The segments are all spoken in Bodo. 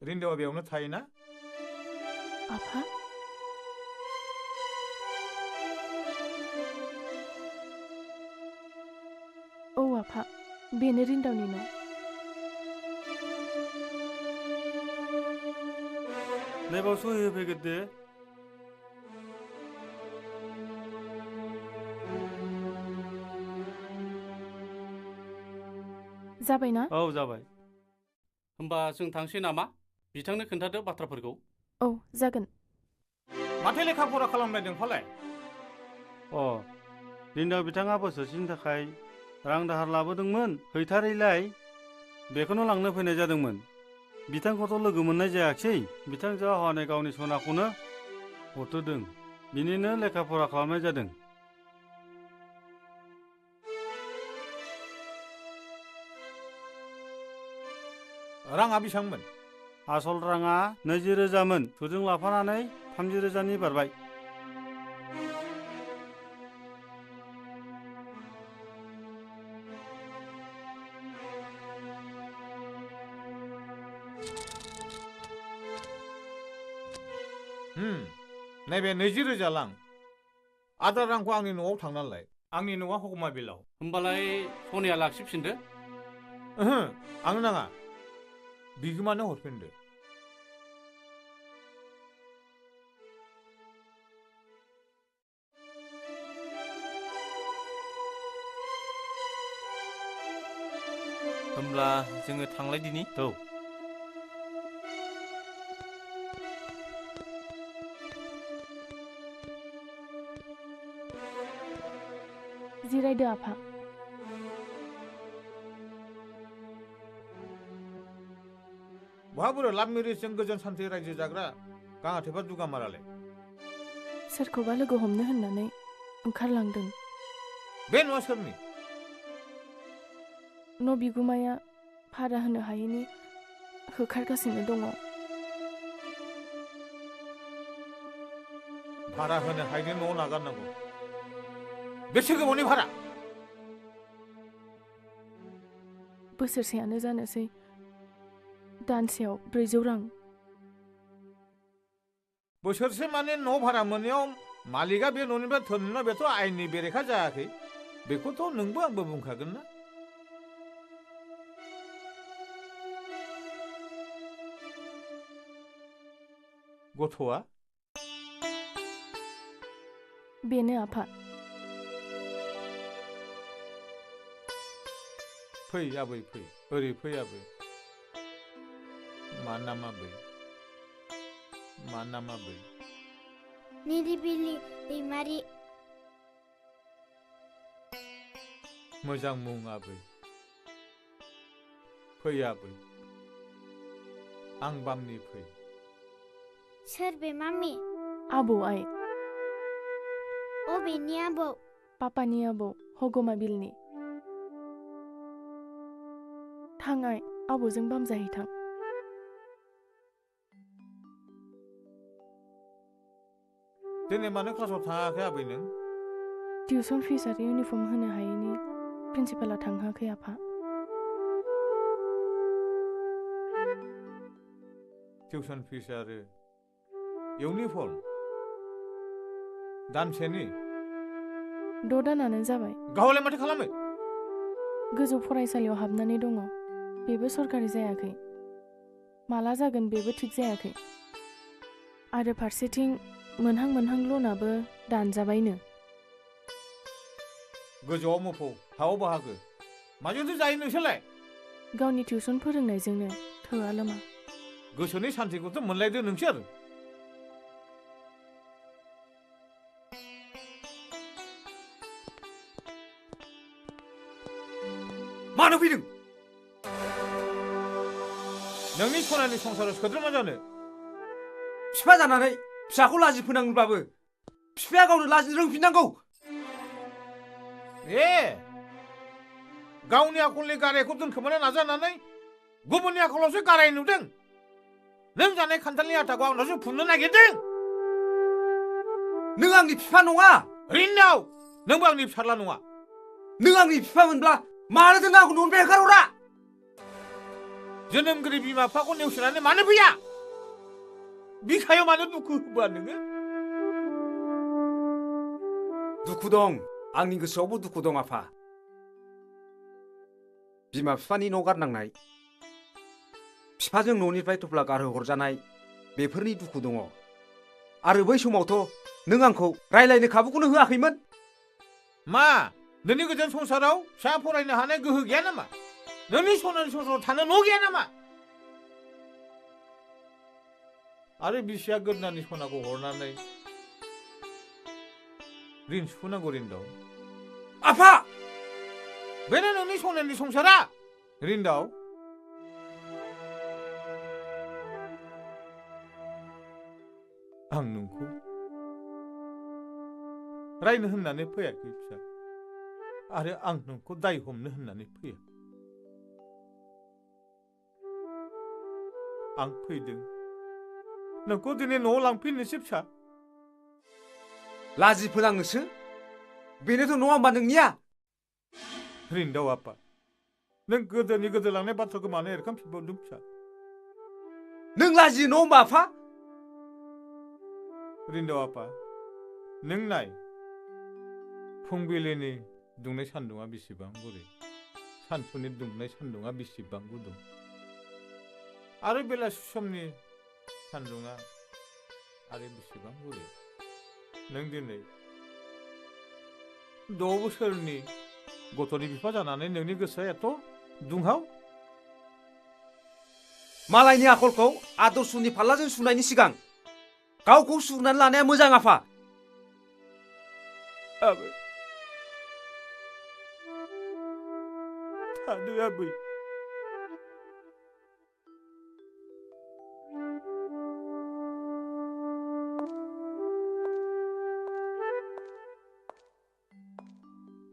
रिन्दावा बेयावनो थायोना? आफा? औ आफा, बेनो रिन्दावनि न'। नैबाव सहैहोफैग्रोदो। जाबायना? औ जाबाय। होमबा जों थांसै नामा? बिथांनो खोन्थादो बाथ्राफोरखौ। औ जागोन। माथो लेखा फरा खालामबाय नोंफालाय? रिन्दाव बिथाङा बोसोरसेनि थाखाय रां दाहार लाबोदोंमोन, हैथारैलाय बेखौनो लांनो फैनाय जादोंमोन। बिथांखौथ' लोगो मोननाय जायाखिसै। बिथांजोआ हनै गावनि सनाखौनो हरथ'दों, बिनिनो लेखा फरा खालामनाय जादों। राङा बेसांमोन? आसल राङा 20,000मोन, सुदजों लाफानानै 30,000नि बारबाय। नैबे 20,000 लां। आद्रा रांखौ आंनि न'आव थांनानैलाय। आंनि न'आ हगमा बिलाव। होमबालाय सनाया लाखिफिनदो। ओहो, आंनो नाङा। बिगोमानो हरफिनदो। होमब्ला जोङो थांलायदिनि। औ। जिरायदो आफा। बहा बुरो लाभ मेरिजजों गोजोन सान्थि रायजो जाग्रा गाङा थेबा दुगामारालाय? सोरखौबा लोगो हमनो होननानै ओंखारलांदों। बे न'आ सोरनि? न' बिगुमाया भारा होनो हायैनि होखारगासिनो दङ। भारा होनो हायैनि न'आव नागारनांगौ। बेसे गोबावनि भारा? बोसोरसेयानो जानोसै। दानसेयाव 400 रां। बोसोरसे माने न' भारा मोननायाव मालिकआ बे न'निफ्राय थोननो बेथ' आयेननि बेरेखा जायाखै। बेखौथ' नोंबो आंबो बुंखागोन ना? गथ'आ? बेनो आफा। फै आबै फै, ओरै फै आबै। मा नाम आबै? मा नाम आबै? निरिबिलि दैमारि। मोजां मुं आबै। फै आबै। आं बामनि फै। सोर बे मामि? आबौ आइ। अबेनि आबौ? पापानि आबौ, हगमा बिलनि। थां आइ, आबौजों बाम जाहैथां। दिनै मानो क्लासाव थाङाखै आबै नों? टिउसन फिस आरो इउनिफर्म होनो हायैनि प्रिन्सिपाला थांहोआखै आफा। टिउसन फिस आरो इउनिफर्म दानसेनि? 6 दानानो जाबाय। गावलाय माथो खालामो? गोजौ फरायसालियाव हाबनानै दङ। बेबो सरकारि जायाखै। माला जागोन बेबो थिग जायाखै। आरो फारसेथिं मोनहां लनाबो दानजाबायनो। गोजौआव मोफौ, हायाव बाहागो। माजोंथो जायो नोंसोरलाय? गावनि टिउसन फोरोंनायजोंनो थोआलो मा? गोसोनि सान्थिखौथ' मोनलायदो नोंसोर। मानो फैदों? नोंनि सनानि संसाराव सोद्रोमा जानो। बिफा जानानै फिसाखौ लाजि फोनांब्लाबो बिफाया गावनो लाजिनो रोंफिननांगौ। गावनि आखलनि गारायखौ दोनखोमानो नाजानानै गुबुननि आखलावसो गाराय नुदों। नों जानाय खान्थालनि आटाखौ आंनावसो फुननो नागिरदों। नों आंनि बिफा नङा। रिन्दाव, नोंबो आंनि फिसाज्ला नङा। नों आंनि बिफा मोनब्ला मानो दोननो आंखौ न'निफ्राय होखारहरा? जोनोमगिरि बिमा बिफाखौ नेवसिनानै मानो फैया बिखायाव मानो दुखु होबा नोङो दुखु दं आंनि गोसोआवबो दुखु दं आफा बिमा बिफानि न' गारनांनाय बिफाजों न'निफ्राय थफ्ला गारहोहरजानाय बेफोरनि दुखु दङ आरो बै समावथ' नों आंखौ रायलायनो खाबुखौनो होआखैमोन मा नोंनि गोजोन संसाराव फिसा फरायनो हानाय गोहो गैया नामा नोंनि सनानि संसाराव थानो न' गैया नामा आरो बिसिया गोदनानि सनाखौ हरनानै रिन सुनांगौ रिन्दाव आफा बेनो नोंनि सनानि संसारा रिन्दाव आं नोंखौ रायनो होननानै फैयाखै फिसा आरो आं नोंखौ दाय हमनो होननानै फैया आं फैदों नोंखौ दिनै न'आव लांफिननोसै फिसा लाजि फोनांनोसो बेनोथ' नङा होमबा नोंनिया रिन्दाव आफा नों गोदोनि गोदोलांनाय बाथ्राखौ मानो एरखांफिनबावदों फिसा नों लाजियो न' होमबा आफा रिन्दाव आफा नों नाय फुंबिलिनि दुंनाय सान्दुङा बेसेबां गुरै सानसुनि दुंनाय सान्दुङा बेसेबां गुदुं आरो बेलासि समनि सान्दुङा आरो बेसेबां गुरै नों दिनै 6 बोसोरनि गथ'नि बिफा जानानै नोंनि गोसोआ एथ' दुंहाव मालायनि आखलखौ आदर्शनि फाल्लाजों सुनायनि सिगां गावखौ सुनानै लानाया मोजां आफा आबै थादो आबै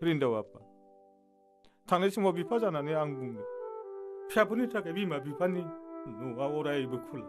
रिन्दाव आफा थांनाय समाव बिफा जानानै आं बुंदों फिसाफोरनि थाखाय बिमा बिफानि न'आ अरायबो खुला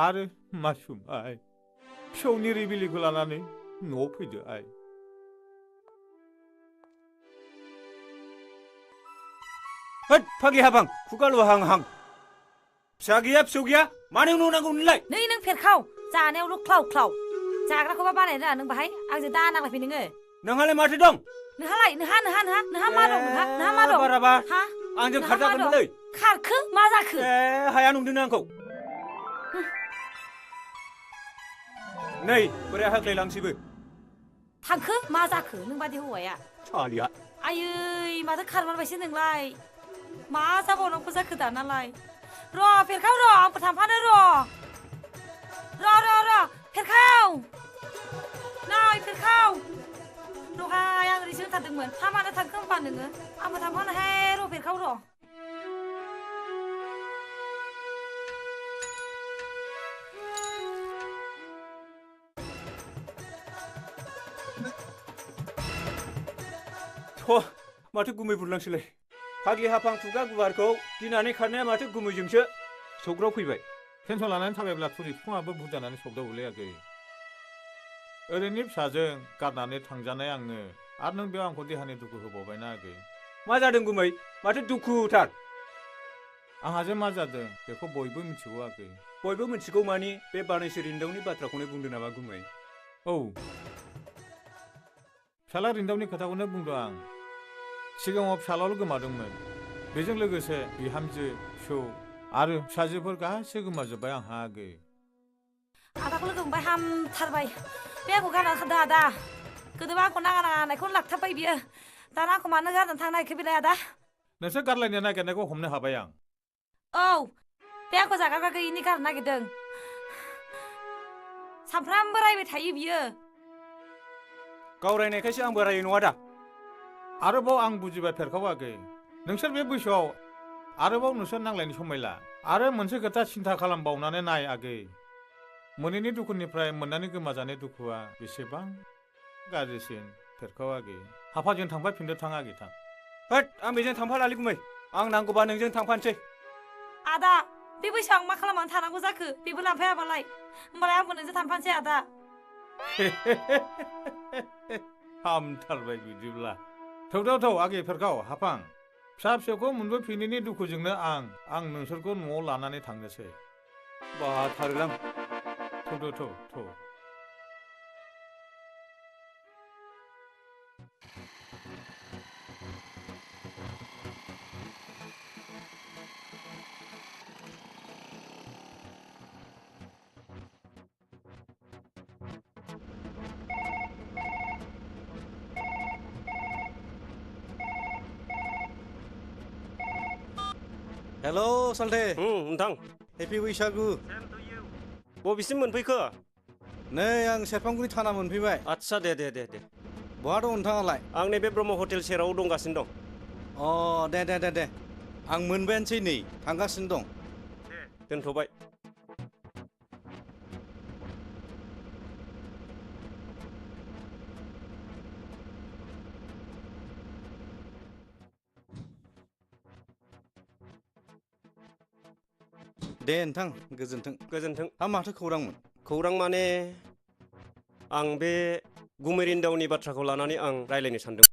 आरो मासुम आइ फिसौनि रिबिलिखौ लानानै न'आव फैदो आइ होद फागि हाबां खुगाल' हां हां फिसा गैया फिसौ गैया मानो न' नांगौ नोंलाय नै नों फेरखाव जानायावल' ख्लाव ख्लाव जाग्राखौबा बानायनो रोङा नों बाहाय आंजों दा नांलायफै नोङो नोंहालाय माथो दं नोंहालाय नोंहा मा दं नोंहा मा दं बाराबा हा आंजों खारजागोनलै खारखो मा जाखो हाया नंदोंनो आंखौ नै बोरै हाख्लायलांसैबो थांखो मा जाखो नों बादि हौवाया सालिया आयै माथो खारमारबायसो नोंलाय मा जाबावनांगौ जाखो दानालाय र' फेरखाव र' आंबो थांफानो र' फेरखाव नै फेरखाव र'हाय आं ओरैसो होनथारदोंमोन हा मानो थांखो होनबा नोङो आंबो थांफानोहाय र' फेरखाव र' माथो गुमै बुरलांसैलाय फाग्लि हाफां खुगा गुवारखौ गिनानै खारनाया माथो गुमैजोंसो सौग्राव फैबाय टेनसन लानानै थाबायब्ला थुरि बिफाङाबो बुजानानै सौदावगोलैयाखै ओरैनो फिसाजों गारनानै थांजानाय आङो आरो नों बेयाव आंखौ देहानि दुखु होबावबायना आगै मा जादों गुमै माथो दुखुथार आंहा जे मा जादों बेखौ बयबो मिथिगौ आगै बयबो मिथिगौ मानि बे बानायसो रिन्दावनि बाथ्राखौनो बुंदों नामा गुमै औ फिसाला रिन्दावनि खोथाखौनो बुंदों आं सिगाङाव फिसालाल' गोमादोंमोन बेजों लोगोसे बिहामजो फिसौ आरो फिसाजोफोर गासै गोमाजोब्बाय आंहा आगै आदाखौ लोगो मोनबाय हामथारबाय बे आंखौ गारनानै थांदों आदा गोदोबा आंखौ नाङा नाङानायखौनो लाखथाबबाय बियो दाना आंखौ मानो गारनानै थांनो नागिरखो बेलाय आदा नोंसोर गारलायनो नागिरनायखौ हमनो हाबाय आं औ बे आंखौ जागारग्रा गैयिनि गारनो नागिरदों सानफ्रामबो रायबाय थायो बियो गाव रायनायखायसो आंबो रायो नङा दा आरोबाव आं बुजिबाय फेरखाव आगै नोंसोर बे बैसोआव आरोबाव नोंसोर नांलायनो समायला आरो मोनसे खोथा सिन्था खालामबावनानै नाय आगै मोनैनि दुखुनिफ्राय मोननानै गोमाजानाय दुखुआ बेसेबां गाज्रिसिन फेरखाव आगै हाफाजों थांफाफिनदो थां आगै थां होद आं बेजों थांफालालै गुमै आं नांगौबा नोंजों थांफानोसै आदा बे बैसोआव आं मा खालामनानै थानांगौ जाखो बेबो लांफायाबालाय होमबालाय आंबो नोंजों थांफानोसै आदा हामथारबाय बिदिब्ला थौ आगे फेरखाव हाफां फिसा फिसौखौ मोनबोफिनैनि दुखुजोंनो आं नोंसोरखौ न'आव लानानै थांनोसै बाथारोलां थौ हेलौ सालथे नोंथां हेपि बैसागु बबेसिम मोनफैखो नै आं सेरफांगुरि थाना मोनफैबाय आदसा दे बहा दं नोंथाङालाय आं नैबे ब्रह्म हटेल सेराव दंगासिनो दं अ दे आं मोनबायानोसै नै थांगासिनो दं दोनथ'बाय दे नोंथां गोजोन्थों हा माथो खौरांमोन खौरां माने आं बे गुमेरिन्दावनि बाथ्राखौ लानानै आं रायलायनो सानदों